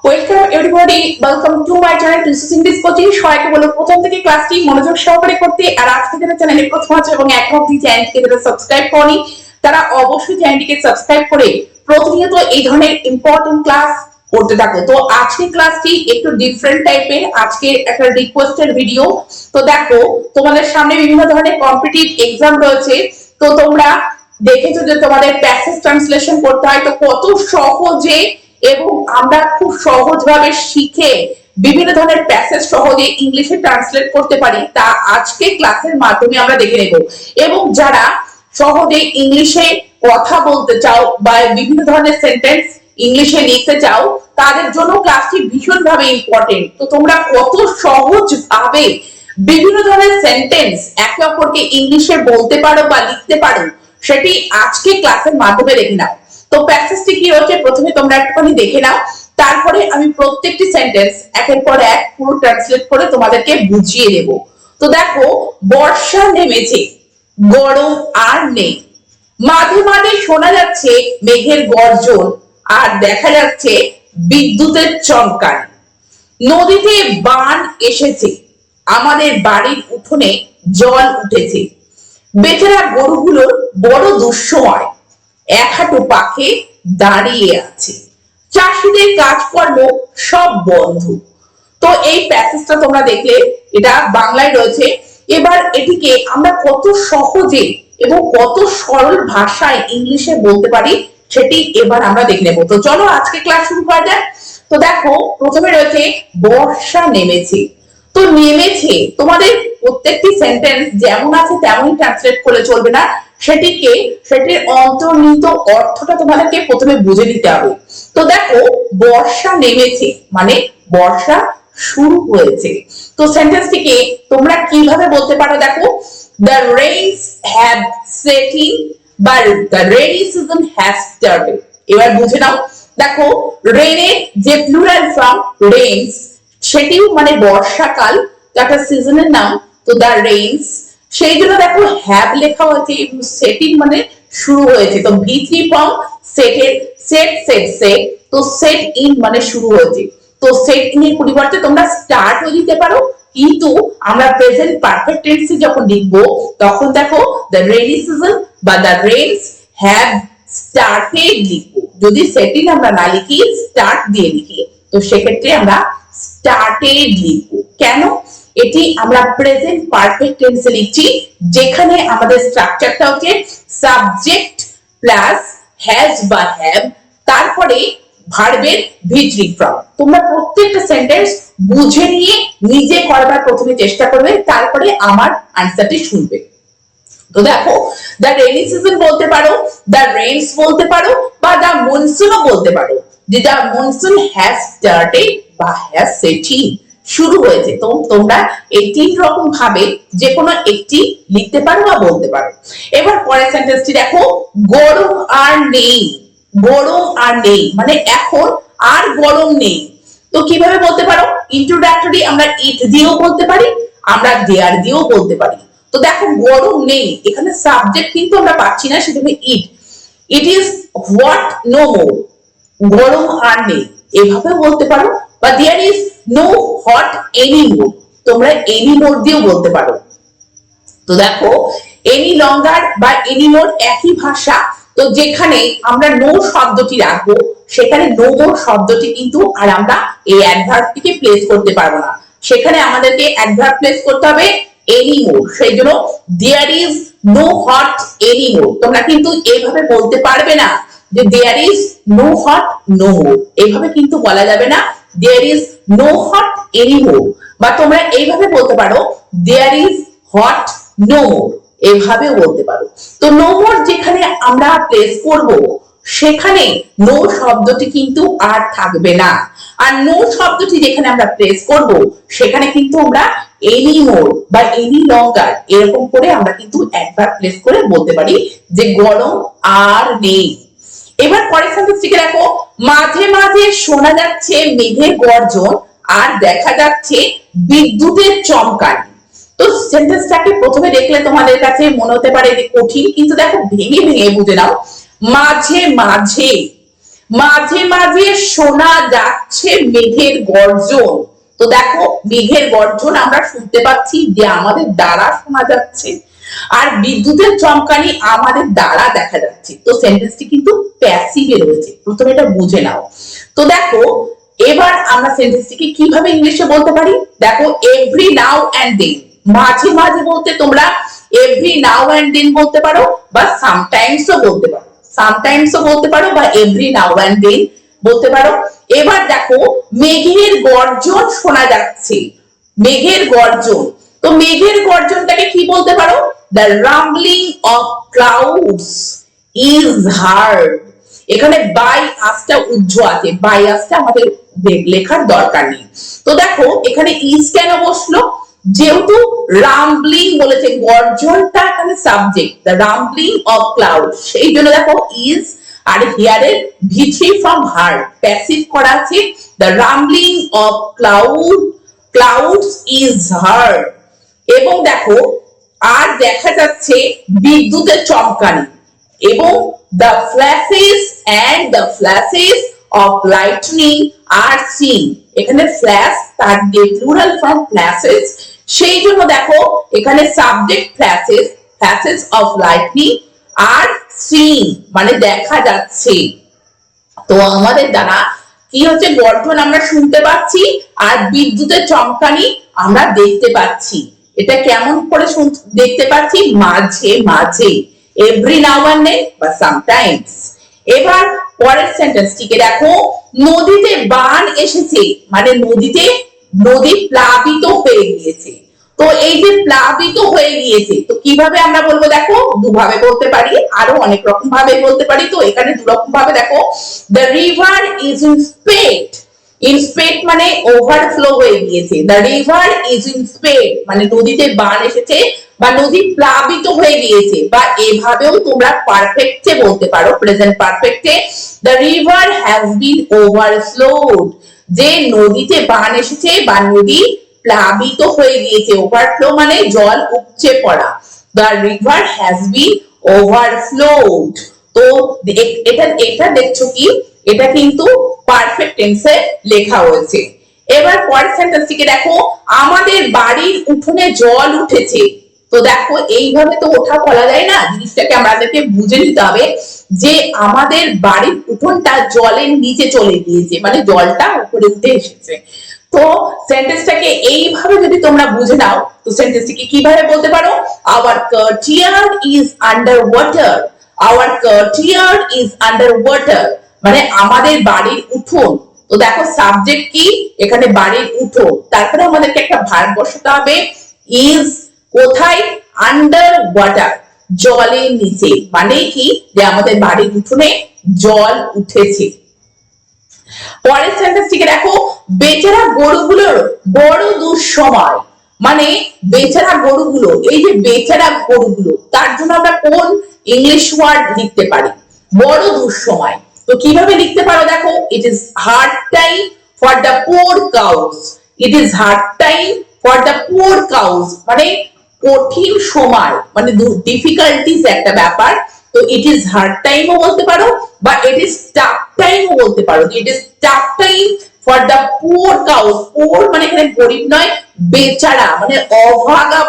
Welcome everybody, welcome to my channel টিউসিস English coaching. সবাইকে বলো প্রথম থেকে ক্লাসটি মনোযোগ সহকারে করতে। আর আজকে যারা চ্যানেলে প্রথম আছে এবং এখন অবধি চ্যানেলটিকে যারা সাবস্ক্রাইব করনি তারা অবশ্যই চ্যানেলটিকে সাবস্ক্রাইব করে প্রতিনিয়ত এই ধরনের ইম্পর্টেন্ট ক্লাস করতে থাকো। তো আজকের ক্লাসটি একটু ডিফারেন্ট টাইপের, আজকে একটা রিকোয়েস্টেড ভিডিও। তো দেখো, তোমাদের সামনে বিভিন্ন ধরনের কম্পিটিটিভ এক্সাম রয়েছে। তো তোমরা দেখেছো যে তোমাদের প্যাসেজ ট্রান্সলেশন করতে হয়, তো কত সহজে এবং আমরা খুব সহজভাবে শিখে বিভিন্ন ধরনের প্যাসেজ সহজে ইংলিশে ট্রান্সলেট করতে পারি, তা আজকে ক্লাসের মাধ্যমে আমরা দেখে নেব। এবং যারা সহজে ইংলিশে কথা বলতে চাও বা বিভিন্ন ধরনের সেন্টেন্স ইংলিশে লিখতে চাও, তাদের জন্য ক্লাসটি ভীষণভাবে ইম্পর্টেন্ট। তো তোমরা কত সহজভাবে বিভিন্ন ধরনের সেন্টেন্স একে অপরকে ইংলিশে বলতে পারো বা লিখতে পারো, সেটি আজকে ক্লাসের মাধ্যমে দেখে নাও। তো প্যাসেজটি কি হচ্ছে প্রথমে তোমরা একটুখানি দেখে নাও, তারপরে আমি প্রত্যেকটি সেন্টেন্স একের পর এক পুরো ট্রান্সলেট করে তোমাদেরকে বুঝিয়ে দেব। তো দেখো, বর্ষা নেমেছে, গরম আর নেই, মাঝে মাঝে শোনা যাচ্ছে মেঘের গর্জন আর দেখা যাচ্ছে বিদ্যুতের চমকানি, নদীতে বান এসেছে, আমাদের বাড়ির উঠোনে জল উঠেছে, বেচারা গরুগুলোর বড় দুঃসময়, এক হাঁটু পাখে দাঁড়িয়ে আছে, চাষিদের কাজকর্ম সব বন্ধ। তো এই প্যাসেজটা তোমরা দেখলে, এটা বাংলায় রয়েছে। এবার এটিকে আমরা কত সহজে এবং কত সরল ভাষায় ইংলিশে বলতে পারি সেটি এবার আমরা দেখে নেব। তো চলো আজকে ক্লাস শুরু করা যাক। তো দেখো, প্রথমে রয়েছে বর্ষা নেমেছে। তো নেমেছে, তোমাদের প্রত্যেকটি সেন্টেন্স যেমন আছে তেমনই ট্রান্সলেট করলে চলবে না, সেটির অন্তর্নিহিত অর্থটা তোমাদেরকে প্রথমে বুঝে নিতে হবে। তো দেখো, বর্ষা নেমেছে মানে বর্ষা শুরু হয়েছে। তো সেন্টেন্সটিকে তোমরা কিভাবে বলতে পারো? দেখো, the rains have set in বা the rainy season has started। এবার বুঝে নাও। দেখো, রেনের যে প্লুরাল ফর্ম রেইনস, সেটিও মানে বর্ষাকাল, একটা সিজনের নাম। তো দ্য রেইনস, সেই জন্য দেখো হ্যাভ লেখা হয়েছে এবং সেটিং মানে শুরু হয়েছে। তো ভি3 ফর্ম সেটের সেট, তো সেট ইন মানে শুরু হয়েছে। তো সেট ইন এর পরিবর্তে তোমরা স্টার্ট ও দিতে পারো, কিন্তু আমরা প্রেজেন্ট পারফেক্ট টেন্সে যখন লিখবো তখন দেখো দ্য রেইনি সিজন বা দ্য রেইনস হ্যাভ স্টার্টেড লিখবো। যদি সেটিং আমরা না লিখি, স্টার্ট দিয়ে লিখি, তো সেক্ষেত্রে আমরা স্টার্টেড লিখবো। কেন? এটি আমরা প্রেজেন্ট পারফেক্ট টেন্সে লিখছি, যেখানে আমাদের স্ট্রাকচারটা হচ্ছে সাবজেক্ট প্লাস হ্যাজ বা হ্যাভ, তারপরে ভার্বের ভি3 ফর্ম। তোমরা প্রত্যেকটা সেন্টেন্স বুঝে নিয়ে নিজে করবার প্রথমে চেষ্টা করবে, তারপরে আমার আনসারটি শুনবে। তো দেখো, দ্য রেইনি সিজন বলতে পারো, দ্য রেইনস বলতে পারো, বা দ্য মনসুনও বলতে পারো। যে দ্য মনসুন হ্যাজ স্টার্টেড বা হ্যাজ সেট ইন, শুরু হয়েছে। তো তোমরা এই তিন রকম ভাবে যে কোনো একটি লিখতে পারো বা বলতে পারো। এবার পরের সেন্টেন্সটি দেখো, গরম আর নেই, গরম আর নেই মানে এখন আর গরম নেই। তো কিভাবে বলতে পারো? ইন্ট্রোডাক্টরি আমরা ইট দিয়েও বলতে পারি, আমরা দেয়ার দিয়েও বলতে পারি। তো দেখো, গরম নেই, এখানে সাবজেক্ট কিন্তু আমরা পাচ্ছি না, সেজন্য it is what no more, গরম আর নেই, এভাবে বলতে পারো। বা there is no hot anymore, তোমরা এনি মোর দিয়েও বলতে পারো। তো দেখো, এনি লঙ্গার বা এনি মোর একই ভাষা। তো যেখানে আমরা নো শব্দটি রাখবো, সেখানে নো মোর শব্দটি কিন্তু আর আমরা এই অ্যাডভার্বটিকে প্লেস করতে পারবো না, সেখানে আমাদেরকে অ্যাডভার্ব প্লেস করতে হবে এনি মোর। সেই জন্য there is no hot anymore, তোমরা কিন্তু এইভাবে বলতে পারবে না যে there is no hot no more, এইভাবে কিন্তু বলা যাবে না there is no hot anymore. বা তোমরা এইভাবে বলতে পারো there is hot no more, এইভাবে বলতে পারো। তো নো মোর যেখানে আমরা প্লেস করব, সেখানে নো শব্দটি কিন্তু আর থাকবে না। আর নো শব্দটি যেখানে আমরা প্লেস করব, সেখানে কিন্তু আমরা এনি মোর বা এনি লঙ্গার এরকম করে আমরা কিন্তু একবার প্লেস করে বলতে পারি যে গরম আর নেই। এবার পরের সেন্টেন্সটিকে দেখো, মাঝে মাঝে শোনা যাচ্ছে মেঘের গর্জন আর দেখা যাচ্ছে বিদ্যুতের চমকানি। তো সেন্টেন্সটাকে প্রথমে দেখলে তোমাদের কাছে মনে হতে পারে যে কঠিন, কিন্তু দেখো ভেঙে ভেঙে বুঝে নাও। মাঝে মাঝে মাঝে মাঝে শোনা যাচ্ছে মেঘের গর্জন। তো দেখো মেঘের গর্জন আমরা শুনতে পাচ্ছি, যে আমাদের দ্বারা শোনা যাচ্ছে, আর বিদ্যুতের চমকানি আমাদের দ্বারা দেখা যাচ্ছে। তো সেন্টেন্সটি কিন্তু প্যাসিভে রয়েছে, প্রথমে এটা বুঝে নাও। তো দেখো এবার আমরা সেন্টেন্সটিকে কিভাবে ইংলিশে বলতে পারি। দেখো এভরি নাও এন্ড দেন, মাঝে মাঝে বলতে তোমরা এভরি নাও এন্ড দেন বলতে পারো, বা সামটাইমসও বলতে পারো, সামটাইমসও বলতে পারো, বা এভরি নাও এন্ড দেন বলতে পারো। এবার দেখো মেঘের গর্জন শোনা যাচ্ছে, মেঘের গর্জন। তো মেঘের গর্জনটাকে কি বলতে পারো? The rumbling of clouds is hard. এখানে বাই আসটা উজ্জ্ব আছে, বাই আসটা আমাদের লেখার দরকার নেই। তো দেখো এখানে ইজ কেন বসলো? যেহেতু রাম্বলিং বলেছে, গর্জনটা এখানে subject, the rumbling of cloud, সেই জন্য দেখো ইজ আর হিয়ারের ভি3 ফ্রম হার্ড প্যাসিভ করা আছে, the rumbling of clouds is heard. এবং দেখো আর দেখা যাচ্ছে বিদ্যুতের চমকানি, এবং the flashes of lightning are seen। এখানে ফ্ল্যাশ তার প্লুরাল ফর্ম ফ্ল্যাশেস, সেই জন্য দেখো এখানে subject flashes of lightning are seen, মানে দেখা যাচ্ছে। তো আমাদের দ্বারা কি হচ্ছে, গর্জন আমরা শুনতে পাচ্ছি আর বিদ্যুতের চমকানি আমরা দেখতে পাচ্ছি। এটা কেমন করে দেখতে পাচ্ছি? মাঝে মাঝে, এভরি নাও এন্ড দেন বা সামটাইমস। এবার পরের সেন্টেন্সটিকে দেখো, নদীতে বান এসেছে, মানে নদী প্লাবিত হয়ে গিয়েছে। তো এই যে প্লাবিত হয়ে গিয়েছে, তো কিভাবে আমরা বলবো? দেখো দুভাবে বলতে পারি, আরো অনেক রকম ভাবে বলতে পারি। তো এখানে দুরকম ভাবে দেখো, the river is in spate. In spate মানে ওভারফ্লো হয়ে গিয়েছে, the river is in spate মানে নদীতে বান এসেছে বা নদী প্লাবিত হয়ে গিয়েছে। বা এভাবেও তোমরা পারফেক্টে বলতে পারো, প্রেজেন্ট পারফেক্টে, the river has been overflowed, যে নদীতে বান এসেছে বা নদী প্লাবিত হয়ে গিয়েছে। ওভারফ্লো মানে জল উপচে পড়া, দ্য রিভার হ্যাজ বিন ওভারফ্লোড। তো এটা দেখছো কি, এটা কিন্তু পারফেক্ট টেন্সে লেখা হয়েছে। এবার পরের সেন্টেন্সটিকে দেখো, আমাদের বাড়ির উঠোনে জল উঠেছে। তো দেখো এইভাবে তো ওঠা বলা যায় না, জিনিসটাকে আমাদেরকে বুঝে নিতে হবে যে আমাদের বাড়ির উঠোনটা জলের নিচে চলে গিয়েছে, মানে জলটা উপরে উঠে এসেছে। তো সেন্টেন্সটাকে এইভাবে যদি তোমরা বুঝে নাও, তো সেন্টেন্সটিকে কিভাবে বলতে পারো? Our courtyard is under water, our courtyard is under water মানে আমাদের বাড়ির উঠোন। তো দেখো সাবজেক্ট কি, এখানে বাড়ির উঠোন, তারপরে আমাদেরকে একটা ভার্ব বসাতে হবে, ইজ কোথায়? আন্ডার ওয়াটার জলের নিচে, মানে কি যে আমাদের বাড়ির উঠোনে জল উঠেছে। পরের সেন্টেন্সটিকে দেখো, বেচারা গরুগুলোর বড় দুঃসময়, মানে বেচারা গরুগুলো, এই যে বেচারা গরুগুলো, তার জন্য আমরা কোন ইংলিশ ওয়ার্ড লিখতে পারি? বড় দুঃসময়। তো কিভাবে লিখতে পারো? দেখো, it is hard time for the poor cows, it is hard time for the poor cows মানে কঠিন সময়, মানে ডিফিকাল্টিজ একটা ব্যাপার। তো ইট ইজ হার্ড টাইমও বলতে পারো, বা ইট ইজ টাফ টাইমও বলতে পারো। It is tough time for the poor cows, poor মানে এখানে গরিব নয়, বেচারা মানে অভাগা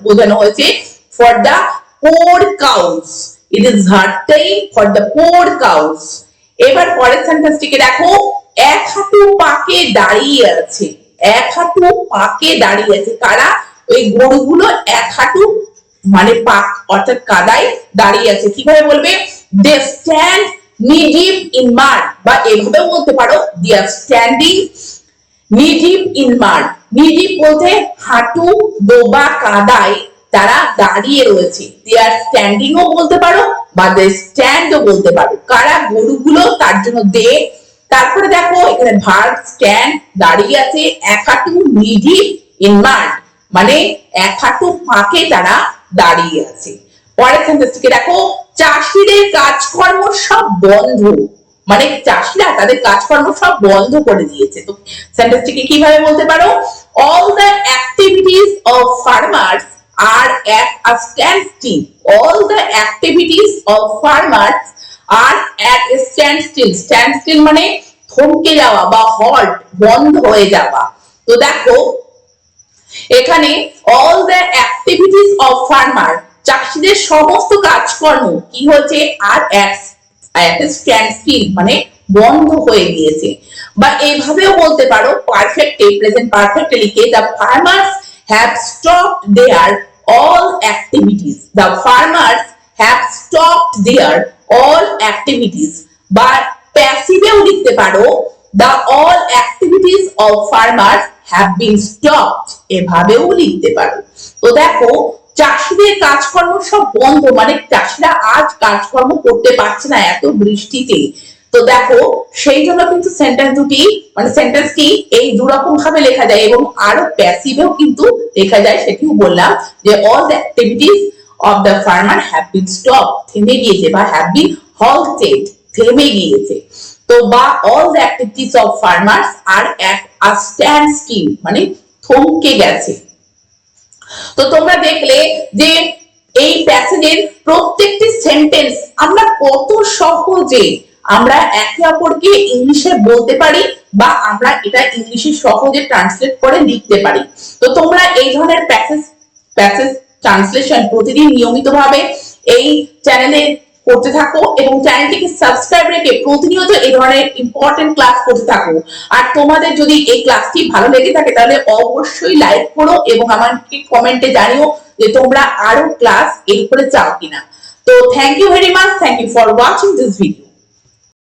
বোঝানো হয়েছে, for the poor cows, it is hard time for the poor cows. এবার পরের সেন্টেন্সটিকে দেখো, এক হাঁটু পাকে দাঁড়িয়ে আছে, এক হাঁটু পাকে দাঁড়িয়ে আছে। কারা? ওই গরুগুলো এক হাঁটু মানে পাক অর্থাৎ কাদায় দাঁড়িয়ে আছে। কিভাবে বলবে? দে stand knee deep in mud, বা এভাবে বলতে পারো they are standing knee deep in mud। knee deep বলতে হাঁটু ডোবা কাদায় তারা দাঁড়িয়ে রয়েছে, they are standing ও বলতে পারো বা they stand ও বলতে পারো। কারা? গরুগুলো, তার জন্য দে। তারপরে দেখো এখানে ভার্ব স্ট্যান্ড দাঁড়িয়ে আছে, এক হাঁটু knee deep in mud মানে এক হাঁটু ফাঁকে তারা দাঁড়িয়ে আছে। পরের সেন্টেন্সটিকে দেখো, চাষিদের কাজকর্ম সব বন্ধ, মানে চাষিরা তাদের কাজকর্ম সব বন্ধ করে দিয়েছে। তো সেন্টেন্সটিকে কিভাবে বলতে পারো? all the activities of farmers are at a standstill, all the activities of farmers R at a standstill, standstill মানে থমকে যাওয়া বা halt, বন্ধ হয়ে যাওয়া। তো দেখো এখানে all the activities of farmer, চাষীদের সমস্ত কাজকর্ম কি হয়েছে আর at a standstill মানে বন্ধ হয়ে গিয়েছে। বা এইভাবেও বলতে পারো পারফেক্টলি, প্রেজেন্ট পারফেক্টলি লিখে the farmers have stopped their all activities, the farmers have stopped their all activities। বা প্যাসিভেও লিখতে পারো the all activities of farmers have been stopped, এভাবেও লিখতে পারো। তো দেখো চাষীদের কাজকর্ম সব বন্ধ, মানে চাষীরা আজ কাজকর্ম করতে পারছে না এত বৃষ্টিতে। তো দেখো সেই জন্য কিন্তু সেন্টেন্স দুটি মানে সেন্টেন্সটি এই দুরকম ভাবে লেখা যায় এবং আরো প্যাসিভেও কিন্তু লেখা যায়, সেটিও বললাম যে all the activities of the farmer have been stopped, থেমে গিয়েছে, বা have been halted, থেমে গিয়েছে। তো বা all the activities of farmers are at a standstill মানে থমকে গেছে। তো তোমরা দেখলে যে এই প্যাসেজের প্রত্যেকটি সেন্টেন্স আমরা কত সহজে আমরা একে অপরকে ইংলিশে বলতে পারি বা আমরা এটা ইংলিশে সহজে ট্রান্সলেট করে লিখতে পারি। তো তোমরা এই ধরনের প্যাসেজ ট্রান্সলেশন প্রতিদিন নিয়মিতভাবে এই চ্যানেলে করতে থাকো এবং চ্যানেলটিকে সাবস্ক্রাইব রেখে প্রতিনিয়ত এই ধরনের ইম্পর্টেন্ট ক্লাস করতে থাকো। আর তোমাদের যদি এই ক্লাসটি ভালো লেগে থাকে তাহলে অবশ্যই লাইক করো এবং আমাকে কমেন্টে জানিও যে তোমরা আরো ক্লাস এর উপরে চাও কিনা। তো thank you very much, thank you for watching this video.